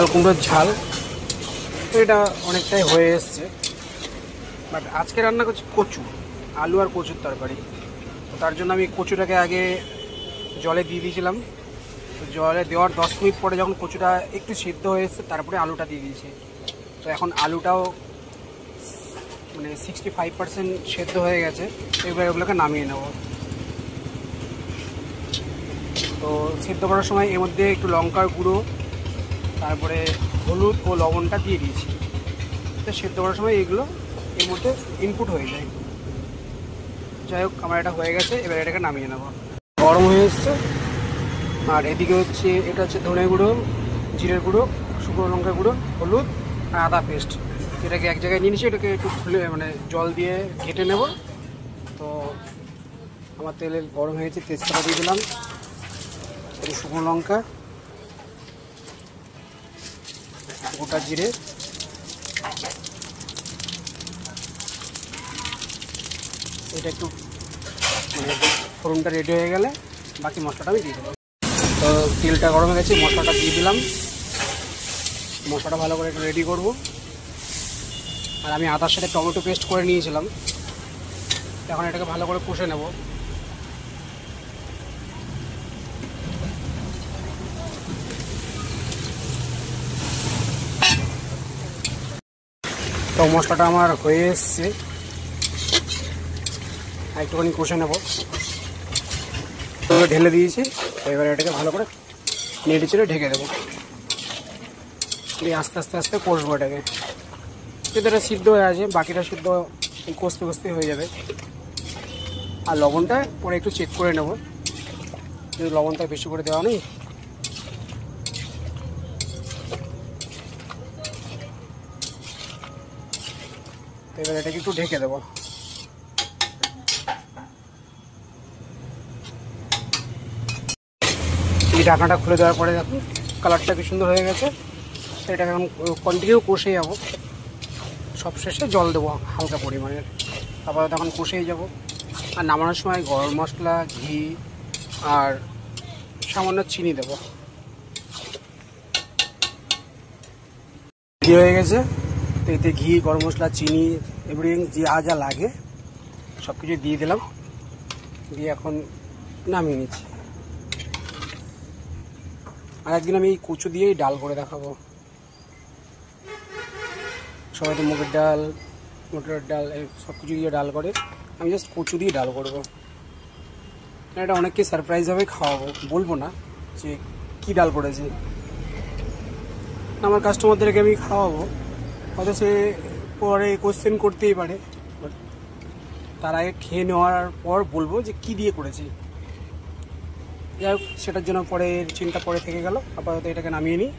চাল কুমড়োর ঝাল, তো এটা অনেকটাই হয়ে এসছে। বাট আজকে রান্না করছি কচু, আলু আর কচুর তরকারি। তো তার জন্য আমি কচুটাকে আগে জলে দিয়ে দিয়েছিলাম। তো জলে দেওয়ার 10 মিনিট পরে যখন কচুটা একটু সিদ্ধ হয়ে এসছে তারপরে আলুটা দিয়ে দিয়েছি। তো এখন আলুটাও মানে 65% সেদ্ধ হয়ে গেছে। এবার এগুলোকে নামিয়ে নেব। তো সেদ্ধ করার সময় এর মধ্যে একটু লঙ্কার গুঁড়ো, তারপরে হলুদ ও লবণটা দিয়ে দিয়েছি। তো সেদ্ধ করার সময় এগুলো এর মধ্যে ইনপুট হয়ে যায়। যাই হোক, আমার এটা হয়ে গেছে, এবার এটাকে নামিয়ে নেব। গরম হয়ে এসছে। আর এদিকে হচ্ছে এটা হচ্ছে ধনে গুঁড়ো, জিরের গুঁড়ো, শুকনো লঙ্কার গুঁড়ো, হলুদ আর আদা পেস্ট। এটাকে এক জায়গায় নিয়ে নিচ্ছি। এটাকে একটু খুলে মানে জল দিয়ে ঘেটে নেব। তো আমার তেলে গরম হয়েছে, তেজপাতা দিয়ে দিলাম, একটু শুকনো লঙ্কা, গোটা জিরে, এটা একটু মানে ফোড়নটা রেডি হয়ে গেলে বাকি মশলাটা আমি দিয়ে দেবো। তো তেলটা গরম হয়ে গেছে, মশলাটা দিয়ে দিলাম। মশলাটা ভালো করে একটু রেডি করব। আর আমি আদার সাথে টমেটো পেস্ট করে নিয়েছিলাম। এখন এটাকে ভালো করে কষে নেব। তো মশলাটা আমার হয়ে এসছে, আর একটুখানি কষে নেব। তো ঢেলে দিয়েছি। এবার এটাকে ভালো করে নেড়ে চেড়ে ঢেকে দেবো। আস্তে আস্তে আস্তে কষবো এটাকে। যদি এটা সিদ্ধ হয়ে আছে, বাকিটা সিদ্ধ কষতে কষতে হয়ে যাবে। আর লবণটা পরে একটু চেক করে নেব, যদি লবণটা বেশি করে দেওয়া নেই। তো এবার এটাকে একটু ঢেকে দেবো। এই ঢাকনাটা খুলে দেওয়ার পরে দেখুন কালারটা কি সুন্দর হয়ে গেছে। এটাকে এখন কন্টিনিউ কষে যাবো। সবশেষে জল দেবো হালকা পরিমাণের। তারপর তখন কষেই যাব। আর নামানোর সময় গরম মশলা, ঘি আর সামান্য চিনি দেবো। ঘি হয়ে গেছে। তো এতে ঘি, গরম মশলা, চিনি, এভরিথিং যা যা লাগে সব কিছু দিয়ে দিলাম। দিয়ে এখন নামিয়ে নিচ্ছি। আর একদিন আমি এই কচু দিয়েই ডাল করে দেখাবো। সবাই তো মুগের ডাল, মটরের ডাল, সব কিছু দিয়ে ডাল করে, আমি জাস্ট কচু দিয়ে ডাল করবো। এটা অনেককে সারপ্রাইজভাবে খাওয়াবো, বলবো না যে কী ডাল করেছি। আমার কাস্টমারদেরকে আমি খাওয়াবো, হয়তো সে পরে কোশ্চেন করতেই পারে। তার আগে খেয়ে নেওয়ার পর বলবো যে কী দিয়ে করেছি। যাই হোক, সেটার জন্য পরে চিন্তা পরে থেকে গেল। আপাতত এটাকে নামিয়ে নিই।